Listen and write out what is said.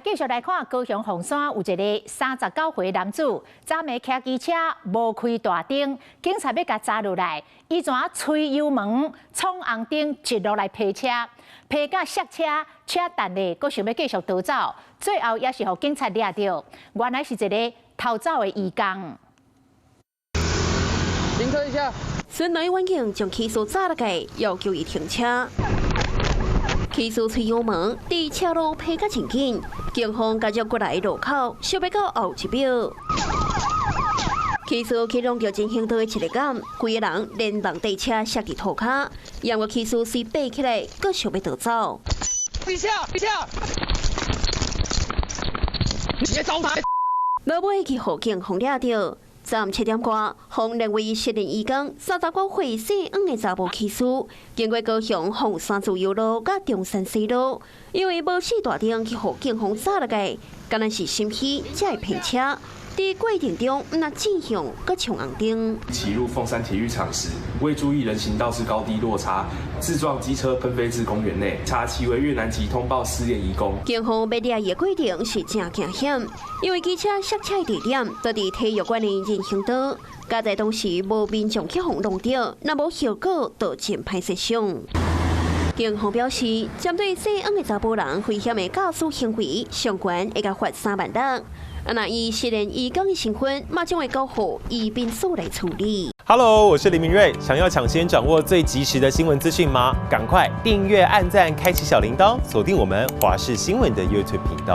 继续来看高雄凤山有一个39岁男子，昨暝骑机车无开大灯，警察要甲抓落来，伊怎吹油门闯红灯，直落来劈车，劈到刹车，车弹咧，阁想要继续逃走，最后也是互警察抓到，原来是一个逃走的移工。停车一下。室内环境将起诉抓落来，要求伊停车。 起诉吹油门，伫车路劈甲真紧，警方加入过来路口，想要到后一秒。起诉启动着进行到的一个感，规个人连忙地车摔伫涂骹，然后起诉是爬起来，阁想要逃走。一下，你别糟蹋！落尾去互警方抓到。 昨7点多，方认为失联移工39岁姓黄的查某起诉，经过高雄凤山自由路甲中山西路，因为无熄大灯去互警方抓落来，敢若是心虚才会骗车。在过程中，毋若正向阁冲红灯。骑入凤山体育场时，未注意人行道是高低落差，自撞机车喷飞至公园内，查其为越南籍通报失联移工。警方要抓伊的过程是真惊险，因为机车刹车的地点都伫体育馆的人行道，加在当时无民众去互弄到，若无效果导致歹势伤。 警方表示，针对姓黄的查甫人危险的驾驶行为，上悬会甲罚3万元。那以失联移工的身份，马上会交付移民署来处理。Hello， 我是林明瑞。想要抢先掌握最及时的新闻资讯吗？赶快订阅、按赞、开启小铃铛，锁定我们华视新闻的 YouTube 频道。